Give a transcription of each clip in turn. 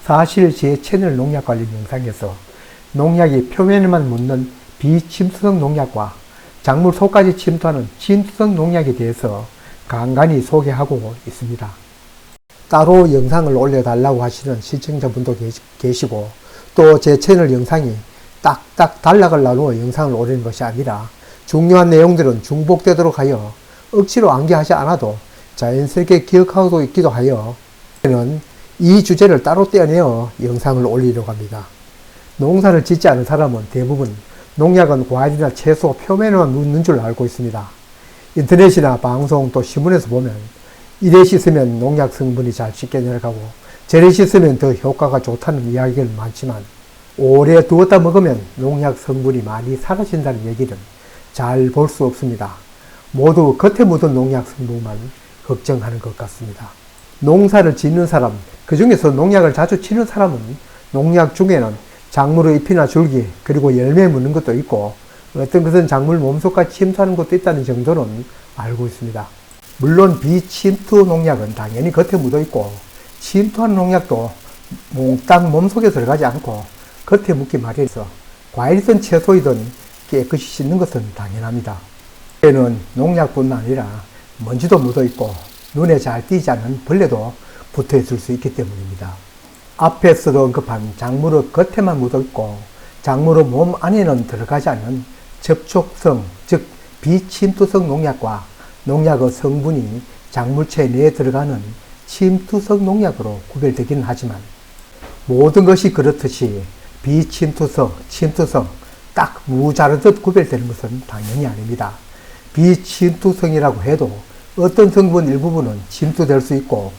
사실 제 채널 농약 관련 영상에서 농약이 표면에만 묻는 비침투성 농약과 작물 속까지 침투하는 침투성 농약에 대해서 간간히 소개하고 있습니다. 따로 영상을 올려달라고 하시는 시청자분도 계시고, 또 제 채널 영상이 딱딱 단락을 나누어 영상을 올리는 것이 아니라 중요한 내용들은 중복되도록 하여 억지로 암기하지 않아도 자연스럽게 기억하고 있기도 하여 저는 이 주제를 따로 떼어내어 영상을 올리려고 합니다. 농사를 짓지 않은 사람은 대부분 농약은 과일이나 채소 표면에만 묻는 줄 알고 있습니다. 인터넷이나 방송 또 신문에서 보면 이래 씻으면 농약 성분이 잘 씻겨 내려가고 저래 씻으면 더 효과가 좋다는 이야기가 많지만, 오래 두었다 먹으면 농약 성분이 많이 사라진다는 얘기는 잘 볼 수 없습니다. 모두 겉에 묻은 농약 성분만 걱정하는 것 같습니다. 농사를 짓는 사람, 그 중에서 농약을 자주 치는 사람은 농약 중에는 작물의 잎이나 줄기, 그리고 열매에 묻는 것도 있고, 어떤 것은 작물 몸속까지 침투하는 것도 있다는 정도는 알고 있습니다. 물론 비침투 농약은 당연히 겉에 묻어 있고, 침투하는 농약도 몽땅 몸속에 들어가지 않고 겉에 묻기 마련해서 과일이든 채소이든 깨끗이 씻는 것은 당연합니다. 에는 농약뿐만 아니라 먼지도 묻어 있고 눈에 잘 띄지 않는 벌레도 붙어 있을 수 있기 때문입니다. 앞에서도 언급한 작물의 겉에만 묻어 있고 작물의 몸 안에는 들어가지 않는 접촉성, 즉 비침투성 농약과 농약의 성분이 작물체 내에 들어가는 침투성 농약으로 구별되기는 하지만, 모든 것이 그렇듯이 비침투성, 침투성 딱 무자르듯 구별되는 것은 당연히 아닙니다. 비침투성이라고 해도 어떤 성분 일부분은 침투될 수 있고,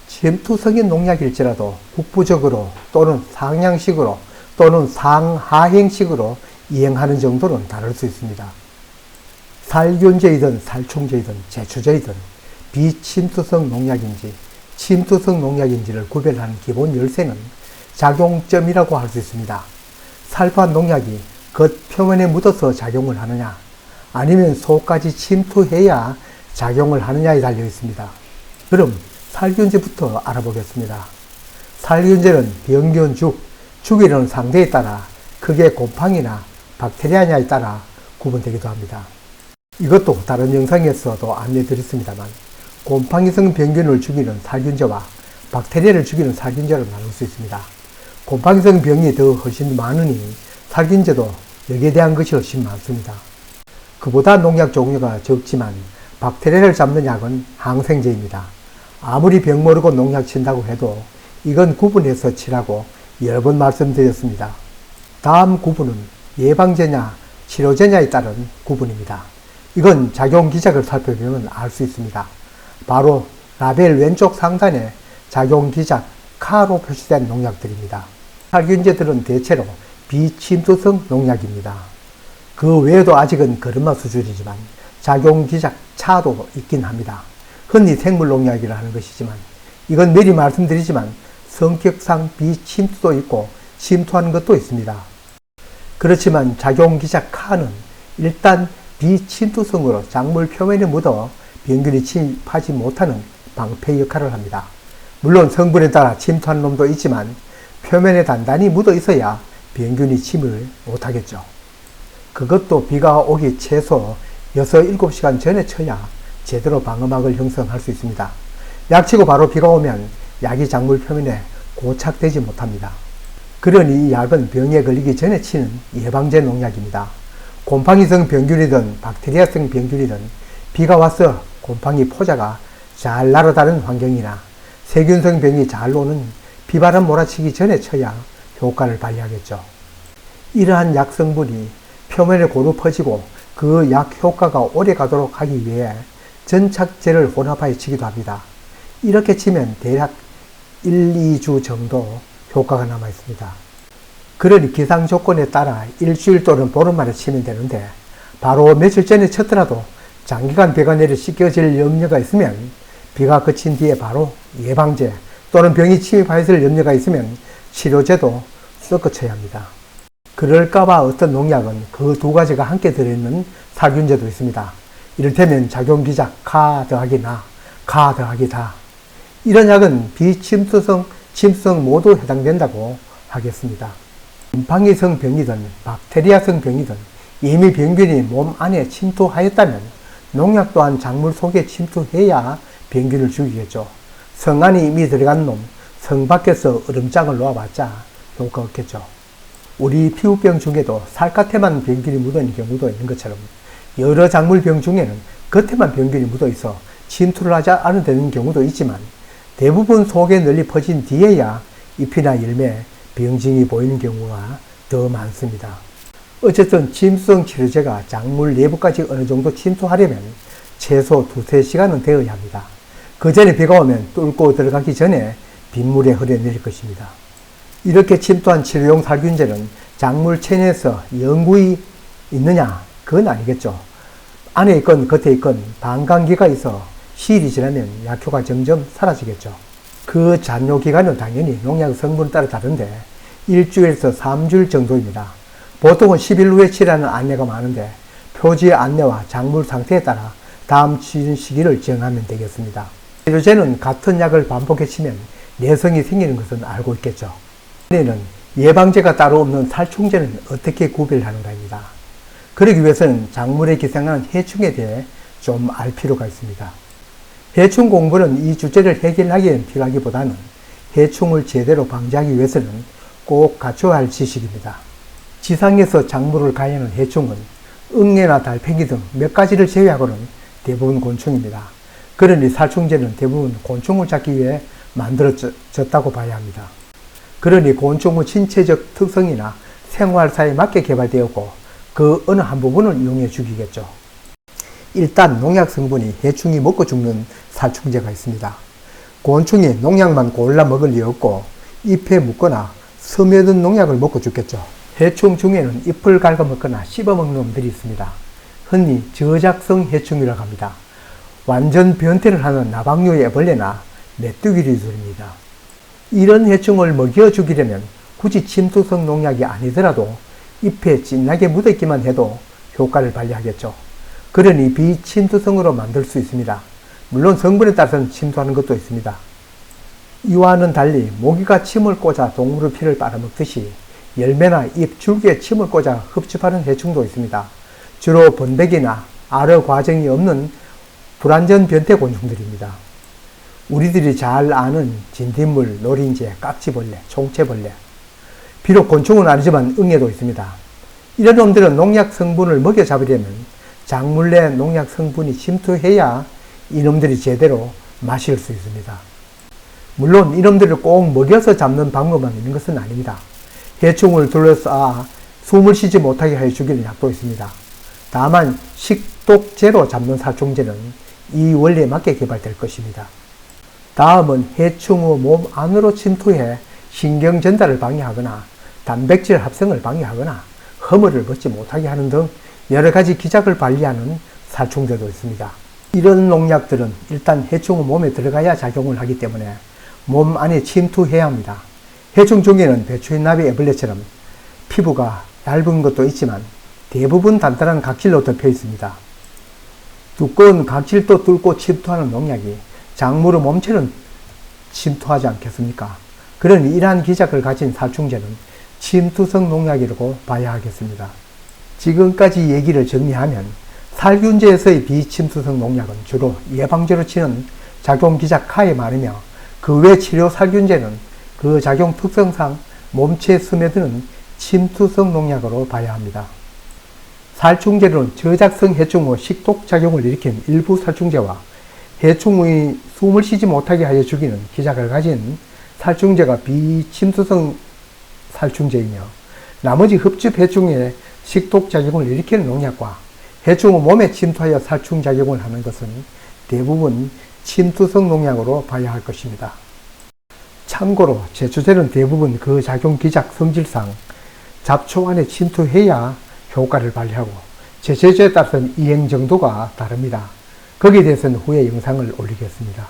침투성인 농약일지라도 국부적으로 또는 상향식으로 또는 상하행식으로 이행하는 정도는 다를 수 있습니다. 살균제이든 살충제이든 제초제이든 비침투성 농약인지 침투성 농약인지를 구별하는 기본 열쇠는 작용점이라고 할 수 있습니다. 살포한 농약이 겉 표면에 묻어서 작용을 하느냐, 아니면 속까지 침투해야 작용을 하느냐에 달려 있습니다. 그럼 살균제부터 알아보겠습니다. 살균제는 병균 죽이려는 상대에 따라 크게 곰팡이나 박테리아냐에 따라 구분되기도 합니다. 이것도 다른 영상에서도 안내드렸습니다만, 곰팡이성 병균을 죽이는 살균제와 박테리아를 죽이는 살균제로 나눌 수 있습니다. 곰팡이성 병이 더 훨씬 많으니 살균제도 여기에 대한 것이 훨씬 많습니다. 그보다 농약 종류가 적지만 박테리아를 잡는 약은 항생제입니다. 아무리 병 모르고 농약 친다고 해도 이건 구분해서 치라고 여러 번 말씀드렸습니다. 다음 구분은 예방제냐 치료제냐에 따른 구분입니다. 이건 작용 기작을 살펴보면 알 수 있습니다. 바로 라벨 왼쪽 상단에 작용 기작 카로 표시된 농약들입니다. 살균제들은 대체로 비침투성 농약입니다. 그 외에도 아직은 걸음마 수준이지만 작용 기작 차도 있긴 합니다. 흔히 생물 농약이라 하는 것이지만, 이건 미리 말씀드리지만 성격상 비침투도 있고 침투하는 것도 있습니다. 그렇지만 작용 기작 카는 일단 비침투성으로 작물 표면에 묻어 병균이 침입하지 못하는 방패 역할을 합니다. 물론 성분에 따라 침투하는 놈도 있지만 표면에 단단히 묻어 있어야 병균이 침을 못하겠죠. 그것도 비가 오기 최소 6, 7시간 전에 쳐야 제대로 방어막을 형성할 수 있습니다. 약치고 바로 비가 오면 약이 작물 표면에 고착되지 못합니다. 그러니 이 약은 병에 걸리기 전에 치는 예방제 농약입니다. 곰팡이성 병균이든 박테리아성 병균이든 비가 와서 곰팡이 포자가 잘 날아다니는 환경이나 세균성 병이 잘 오는 비바람 몰아치기 전에 쳐야 효과를 발휘하겠죠. 이러한 약 성분이 표면에 고루 퍼지고 그 약 효과가 오래 가도록 하기 위해 전착제를 혼합하여 치기도 합니다. 이렇게 치면 대략 1, 2주 정도 효과가 남아 있습니다. 그러니 기상 조건에 따라 일주일 또는 보름 만에 치면 되는데, 바로 며칠 전에 쳤더라도 장기간 비가 내려 씻겨질 염려가 있으면 비가 그친 뒤에 바로 예방제 또는 병이 침입하였을 염려가 있으면 치료제도 섞어쳐야 합니다. 그럴까봐 어떤 농약은 그 두 가지가 함께 들어있는 살균제도 있습니다. 이를테면 작용기작 카 더하기 나, 카 더하기 다. 이런 약은 비침투성 침투성 모두 해당된다고 하겠습니다. 곰팡이성 병이든 박테리아성 병이든 이미 병균이 몸 안에 침투하였다면 농약 또한 작물 속에 침투해야 병균을 죽이겠죠. 성 안에 이미 들어간 놈, 성 밖에서 얼음장을 놓아봤자 효과 없겠죠. 우리 피부병 중에도 살갗에만 병균이 묻어있는 경우도 있는 것처럼 여러 작물병 중에는 겉에만 병균이 묻어있어 침투를 하지 않는 경우도 있지만 대부분 속에 널리 퍼진 뒤에야 잎이나 열매, 병증이 보이는 경우가 더 많습니다. 어쨌든 침투성 치료제가 작물 내부까지 어느 정도 침투하려면 최소 2-3시간은 되어야 합니다. 그 전에 비가 오면 뚫고 들어가기 전에 빗물에 흐려내릴 것입니다. 이렇게 침투한 치료용 살균제는 작물 체내에서 영구히 있느냐? 그건 아니겠죠. 안에 있건 겉에 있건 반감기가 있어 시일이 지나면 약효가 점점 사라지겠죠. 그 잔여 기간은 당연히 농약 성분에 따라 다른데 1주에서 3주일 정도입니다. 보통은 10일 후에 치라는 안내가 많은데 표지의 안내와 작물 상태에 따라 다음 치료 시기를 정하면 되겠습니다. 치료제는 같은 약을 반복해 치면 내성이 생기는 것은 알고 있겠죠. 이번에는 예방제가 따로 없는 살충제는 어떻게 구별하는가입니다. 그러기 위해서는 작물에 기생하는 해충에 대해 좀 알 필요가 있습니다. 해충 공부는 이 주제를 해결하기엔 필요하기보다는 해충을 제대로 방지하기 위해서는 꼭 갖춰야 할 지식입니다. 지상에서 작물을 가해하는 해충은 응애나 달팽이 등 몇 가지를 제외하고는 대부분 곤충입니다. 그러니 살충제는 대부분 곤충을 잡기 위해 만들어졌다고 봐야 합니다. 그러니 곤충의 신체적 특성이나 생활사에 맞게 개발되었고 그 어느 한 부분을 이용해 죽이겠죠. 일단 농약 성분이 해충이 먹고 죽는 살충제가 있습니다. 곤충이 농약만 골라 먹을 리 없고 잎에 묻거나 스며든 농약을 먹고 죽겠죠. 해충 중에는 잎을 갉아먹거나 씹어먹는 놈들이 있습니다. 흔히 저작성 해충이라고 합니다. 완전 변태를 하는 나방류의 애벌레나 메뚜기류들입니다. 이런 해충을 먹여 죽이려면 굳이 침투성 농약이 아니더라도 잎에 진하게 묻어있기만 해도 효과를 발휘하겠죠. 그러니 비침투성으로 만들 수 있습니다. 물론 성분에 따라서는 침투하는 것도 있습니다. 이와는 달리 모기가 침을 꽂아 동물의 피를 빨아먹듯이 열매나 잎, 줄기에 침을 꽂아 흡집하는 해충도 있습니다. 주로 번데기나 알어 과정이 없는 불완전 변태 곤충들입니다. 우리들이 잘 아는 진딧물, 노린재, 깍지벌레, 총채벌레. 비록 곤충은 아니지만 응애도 있습니다. 이런 놈들은 농약 성분을 먹여 잡으려면 작물 내 농약 성분이 침투해야 이놈들이 제대로 마실 수 있습니다. 물론 이놈들을 꼭 먹여서 잡는 방법만 있는 것은 아닙니다. 해충을 둘러싸아 숨을 쉬지 못하게 하여 죽이는 약도 있습니다. 다만 식독제로 잡는 살충제는 이 원리에 맞게 개발될 것입니다. 다음은 해충의 몸 안으로 침투해 신경 전달을 방해하거나 단백질 합성을 방해하거나 허물을 벗지 못하게 하는 등 여러 가지 기작을 발휘하는 살충제도 있습니다. 이런 농약들은 일단 해충의 몸에 들어가야 작용을 하기 때문에 몸 안에 침투해야 합니다. 해충 중에는 배추인나비 애벌레처럼 피부가 얇은 것도 있지만 대부분 단단한 각질로 덮여 있습니다. 두꺼운 각질도 뚫고 침투하는 농약이 작물의 몸체는 침투하지 않겠습니까? 그러니 이러한 기작을 가진 살충제는 침투성 농약이라고 봐야 하겠습니다. 지금까지 얘기를 정리하면 살균제에서의 비침투성 농약은 주로 예방제로 치는 작용 기작 하에 많으며 그 외 치료 살균제는 그 작용 특성상 몸체에 스며드는 침투성 농약으로 봐야 합니다. 살충제로는 저작성 해충의 식독작용을 일으킨 일부 살충제와 해충의 숨을 쉬지 못하게 하여 죽이는 기작을 가진 살충제가 비침투성 살충제이며 나머지 흡집 해충의 식독작용을 일으키는 농약과 해충의 몸에 침투하여 살충작용을 하는 것은 대부분 침투성 농약으로 봐야 할 것입니다. 참고로 제초제는 대부분 그 작용 기작 성질상 잡초 안에 침투해야 효과를 발휘하고 제초제에 따라서는 이행 정도가 다릅니다. 거기에 대해서는 후에 영상을 올리겠습니다.